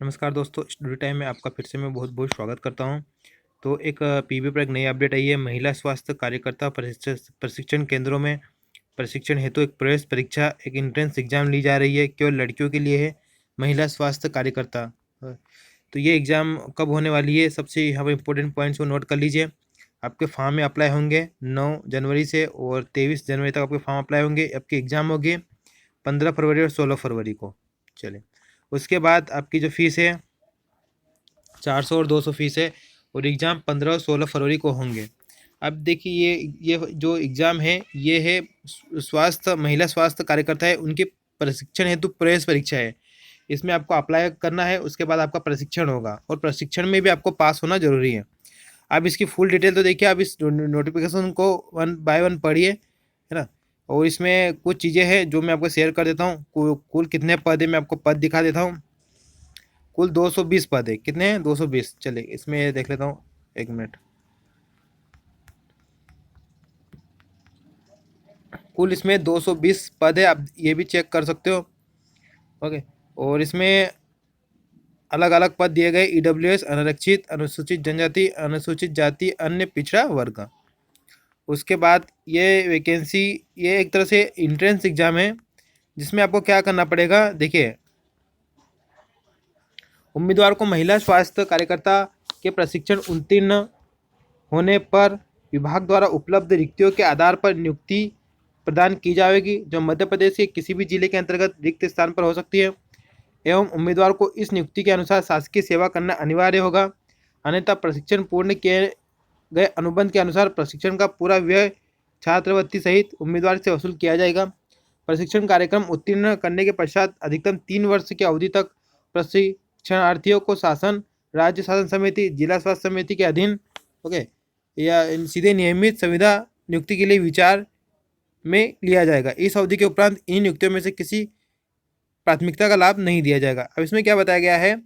नमस्कार दोस्तों, sturdy time में आपका फिर से मैं बहुत बहुत स्वागत करता हूं। तो एक पीबी पर एक नई अपडेट आई है। महिला स्वास्थ्य कार्यकर्ता प्रशिक्षण केंद्रों में प्रशिक्षण हेतु एक प्रवेश परीक्षा, एक एंट्रेंस एग्जाम ली जा रही है। केवल लड़कियों के लिए है। महिला स्वास्थ्य कार्यकर्ता। तो ये एग्ज़ाम कब होने वाली है, सबसे यहाँ पर इंपॉर्टेंट पॉइंट्स को नोट कर लीजिए। आपके फॉर्म में अप्लाई होंगे 9 जनवरी से और 23 जनवरी तक आपके फॉर्म अप्लाई होंगे। आपके एग्ज़ाम होंगे 15 फरवरी और 16 फरवरी को। चलिए, उसके बाद आपकी जो फीस है 400 और 200 फीस है और एग्ज़ाम 15 और 16 फरवरी को होंगे। अब देखिए, ये जो एग्ज़ाम है ये है महिला स्वास्थ्य कार्यकर्ता है, उनके प्रशिक्षण हेतु प्रवेश परीक्षा है। इसमें आपको अप्लाई करना है, उसके बाद आपका प्रशिक्षण होगा और प्रशिक्षण में भी आपको पास होना जरूरी है। आप इसकी फुल डिटेल तो देखिए, आप इस नोटिफिकेशन को वन बाय वन पढ़िए, है ना। और इसमें कुछ चीज़ें हैं जो मैं आपको शेयर कर देता हूँ। कुल कितने पद है मैं आपको पद दिखा देता हूँ। कुल 220 पद है। कितने हैं? 220। चलिए इसमें देख लेता हूँ, एक मिनट। कुल इसमें 220 पद है, आप ये भी चेक कर सकते हो। ओके। और इसमें अलग अलग पद दिए गए: ईडब्ल्यूएस, अनारक्षित, अनुसूचित जनजाति, अनुसूचित जाति, अन्य पिछड़ा वर्ग। उसके बाद ये वैकेंसी, ये एक तरह से इंट्रेंस एग्जाम है जिसमें आपको क्या करना पड़ेगा। देखिए, उम्मीदवार को महिला स्वास्थ्य कार्यकर्ता के प्रशिक्षण उत्तीर्ण होने पर विभाग द्वारा उपलब्ध रिक्तियों के आधार पर नियुक्ति प्रदान की जाएगी, जो मध्य प्रदेश के किसी भी जिले के अंतर्गत रिक्त स्थान पर हो सकती है। एवं उम्मीदवार को इस नियुक्ति के अनुसार शासकीय सेवा करना अनिवार्य होगा, अन्यथा प्रशिक्षण पूर्ण किए गए अनुबंध के अनुसार प्रशिक्षण का पूरा व्यय छात्रवृत्ति सहित उम्मीदवार से वसूल किया जाएगा। प्रशिक्षण कार्यक्रम उत्तीर्ण करने के पश्चात अधिकतम 3 वर्ष की अवधि तक प्रशिक्षणार्थियों को शासन, राज्य शासन समिति, जिला स्वास्थ्य समिति के अधीन ओके या सीधे नियमित संविदा नियुक्ति के लिए विचार में लिया जाएगा। इस अवधि के उपरांत इन नियुक्तियों में से किसी प्राथमिकता का लाभ नहीं दिया जाएगा। अब इसमें क्या बताया गया है,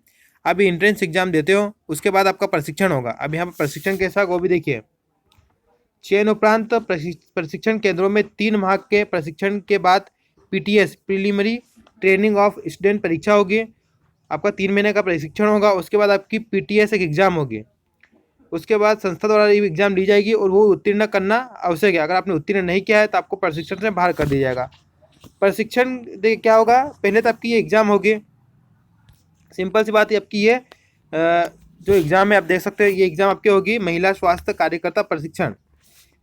आप एंट्रेंस एग्जाम देते हो, उसके बाद आपका प्रशिक्षण होगा। अब यहाँ पर प्रशिक्षण कैसा, वो भी देखिए। चयन उपरांत प्रशिक्षण केंद्रों में 3 माह के प्रशिक्षण के बाद PTS, preliminary training of student परीक्षा होगी। आपका 3 महीने का प्रशिक्षण होगा। उसके बाद आपकी पीटीएस एक एग्जाम होगी। उसके बाद संस्था द्वारा ये एग्जाम ली जाएगी और वो उत्तीर्ण करना आवश्यक है। अगर आपने उत्तीर्ण नहीं किया है तो आपको प्रशिक्षण से बाहर कर दिया जाएगा। प्रशिक्षण क्या होगा, पहले तो आपकी ये एग्जाम होगी। सिंपल सी बात है, आपकी ये जो एग्जाम है आप देख सकते हो, ये एग्जाम आपकी होगी महिला स्वास्थ्य कार्यकर्ता प्रशिक्षण।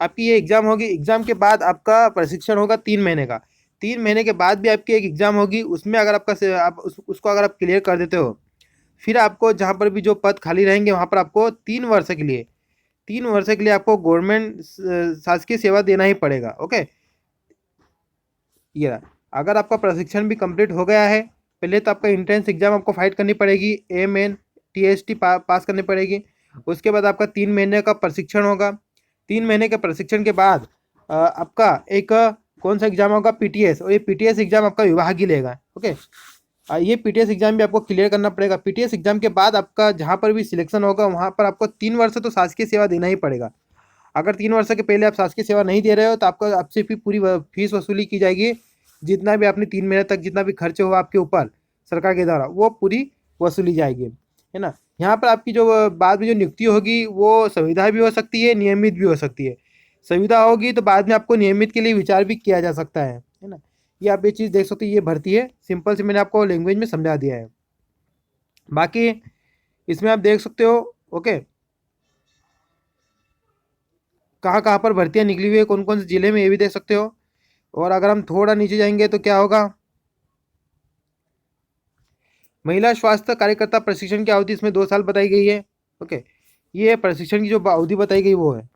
आपकी ये एग्जाम होगी। एग्जाम के बाद आपका प्रशिक्षण होगा 3 महीने का। 3 महीने के बाद भी आपकी एक एग्जाम होगी। उसमें अगर उसको अगर आप क्लियर कर देते हो, फिर आपको जहाँ पर भी जो पद खाली रहेंगे वहाँ पर आपको 3 वर्ष के लिए आपको गवर्नमेंट शासकीय सेवा देना ही पड़ेगा। ओके, ये अगर आपका प्रशिक्षण भी कंप्लीट हो गया है, पहले तो आपका एंट्रेंस एग्जाम आपको फाइट करनी पड़ेगी, AMN TST पास करनी पड़ेगी। उसके बाद आपका 3 महीने का प्रशिक्षण होगा। 3 महीने के प्रशिक्षण के बाद आपका एक कौन सा एग्जाम होगा, पीटीएस। और ये पीटीएस एग्जाम आपका विभाग ही लेगा। ओके, ये पीटीएस एग्जाम भी आपको क्लियर करना पड़ेगा। पीटीएस एग्जाम के बाद आपका जहाँ पर भी सिलेक्शन होगा वहाँ पर आपको 3 वर्ष तो शासकीय सेवा देना ही पड़ेगा। अगर 3 वर्ष के पहले आप शासकीय सेवा नहीं दे रहे हो तो आपका आपसे भी पूरी फीस वसूली की जाएगी। जितना भी आपने 3 महीने तक जितना भी खर्च हुआ आपके ऊपर सरकार के द्वारा, वो पूरी वसूली जाएगी, है ना। यहाँ पर आपकी जो बाद में जो नियुक्ति होगी वो संविदा भी हो सकती है, नियमित भी हो सकती है। संविदा होगी तो बाद में आपको नियमित के लिए विचार भी किया जा सकता है ना। ये आप ये चीज़ देख सकते हो, ये भर्ती है। सिंपल से मैंने आपको लैंग्वेज में समझा दिया है। बाकी इसमें आप देख सकते हो ओके, कहाँ कहाँ पर भर्तियाँ निकली हुई है, कौन कौन से जिले में, ये भी देख सकते हो। और अगर हम थोड़ा नीचे जाएंगे तो क्या होगा, महिला स्वास्थ्य कार्यकर्ता प्रशिक्षण की अवधि इसमें 2 साल बताई गई है। ओके, ये प्रशिक्षण की जो अवधि बताई गई वो है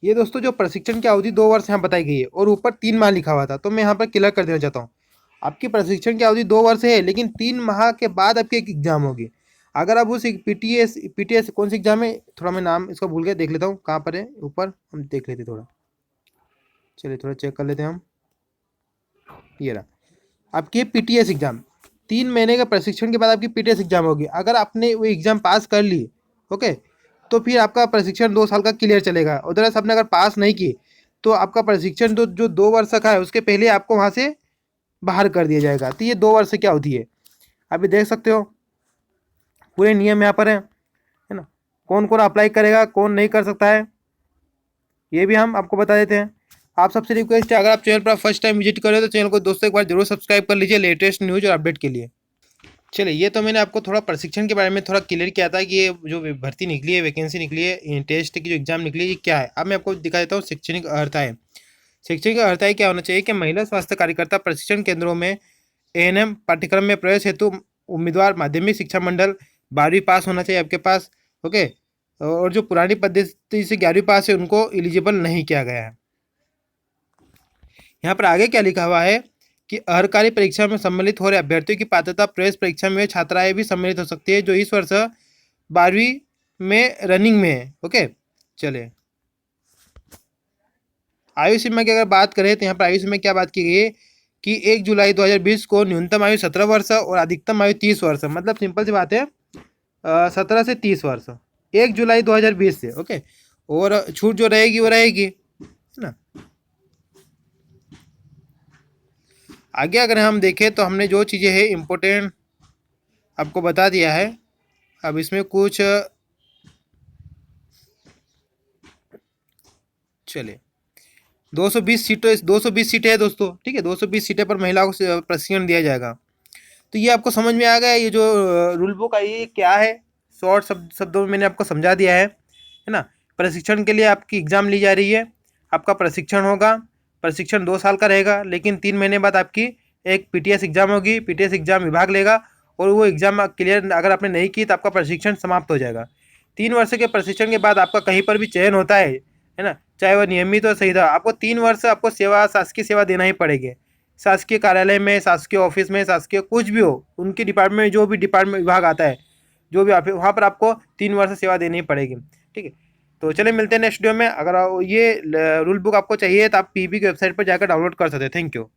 ये दोस्तों। जो प्रशिक्षण की अवधि 2 वर्ष यहाँ बताई गई है और ऊपर 3 माह लिखा हुआ था, तो मैं यहाँ पर क्लियर कर देना चाहता हूँ। आपकी प्रशिक्षण की अवधि 2 वर्ष है, लेकिन 3 माह के बाद आपकी एक एग्जाम होगी। अगर आप उस पीटीएस कौन सी एग्जाम है, थोड़ा मैं नाम इसका भूल गया, देख लेता हूँ कहाँ पर है, ऊपर हम देख लेते थोड़ा। चलिए थोड़ा चेक कर लेते हैं हम। ये रहा आपकी पीटीएस एग्जाम। 3 महीने के प्रशिक्षण के बाद आपकी पीटीएस एग्जाम होगी। अगर आपने वो एग्जाम पास कर ली ओके, तो फिर आपका प्रशिक्षण 2 साल का क्लियर चलेगा। उधर आपने अगर पास नहीं की तो आपका प्रशिक्षण जो 2 वर्ष का है उसके पहले आपको वहाँ से बाहर कर दिया जाएगा। तो ये 2 वर्ष की अवधि है। अभी देख सकते हो पूरे नियम यहाँ पर है ना। कौन कौन अप्लाई करेगा, कौन नहीं कर सकता है, ये भी हम आपको बता देते हैं। आप सबसे रिक्वेस्ट है, अगर आप चैनल पर फर्स्ट टाइम विजिट कर रहे हो तो चैनल को दोस्तों एक बार जरूर सब्सक्राइब कर लीजिए लेटेस्ट न्यूज और अपडेट के लिए। चलिए, ये तो मैंने आपको थोड़ा प्रशिक्षण के बारे में थोड़ा क्लियर किया था कि ये जो भर्ती निकली है, वैकेंसी निकली है, टेस्ट की जो एग्जाम निकली है, ये क्या है। अब मैं आपको दिखा देता हूँ शैक्षणिक अर्हताएं। शैक्षणिक अर्हताएं क्या होना चाहिए कि महिला स्वास्थ्य कार्यकर्ता प्रशिक्षण केंद्रों में एएनएम पाठ्यक्रम में प्रवेश हेतु उम्मीदवार माध्यमिक शिक्षा मंडल 12वीं पास होना चाहिए आपके पास। ओके, और जो पुरानी पद्धति से 11वीं पास है उनको एलिजिबल नहीं किया गया है। यहाँ पर आगे क्या लिखा हुआ है कि अर्हकारी परीक्षा में सम्मिलित हो रहे अभ्यर्थियों की पात्रता प्रवेश परीक्षा में छात्राएं भी सम्मिलित हो सकती है जो इस वर्ष 12वीं में रनिंग में है। ओके, चले आयु सीमा की अगर बात करें तो यहाँ पर आयु सीमा क्या बात की गई है कि 1 जुलाई 2020 को न्यूनतम आयु 17 वर्ष और अधिकतम आयु 30 वर्ष, मतलब सिंपल सी बात है 17 से 30 वर्ष 1 जुलाई 2020 से। ओके, और छूट जो रहेगी वो रहेगी, है ना। आगे अगर हम देखें तो हमने जो चीज़ें हैं इम्पोर्टेंट आपको बता दिया है। अब इसमें कुछ चले 220 सीटें है दोस्तों, ठीक है। 220 सीटें पर महिलाओं को प्रशिक्षण दिया जाएगा। तो ये आपको समझ में आ गया ये जो रूल बुक आई है क्या है। शॉर्ट शब्दों में मैंने आपको समझा दिया है ना। प्रशिक्षण के लिए आपकी एग्ज़ाम ली जा रही है, आपका प्रशिक्षण होगा। प्रशिक्षण 2 साल का रहेगा, लेकिन 3 महीने बाद आपकी एक पीटीएस एग्ज़ाम होगी। पीटीएस एग्ज़ाम विभाग लेगा और वो एग्ज़ाम क्लियर अगर आपने नहीं की तो आपका प्रशिक्षण समाप्त हो जाएगा। 3 वर्ष के प्रशिक्षण के बाद आपका कहीं पर भी चयन होता है ना, चाहे वह नियमित हो सही था, आपको 3 वर्ष आपको सेवा, शासकीय सेवा देना ही पड़ेगी। शासकीय कार्यालय में, शासकीय ऑफिस में, शासकीय कुछ भी हो, उनके डिपार्टमेंट में जो भी डिपार्टमेंट विभाग आता है, जो भी आप वहाँ पर आपको 3 वर्ष सेवा देनी पड़ेगी, ठीक है। तो चलिए मिलते हैं नेक्स्ट वीडियो में। अगर ये रूल बुक आपको चाहिए तो आप पीबी की वेबसाइट पर जाकर डाउनलोड कर सकते हैं। Thank you.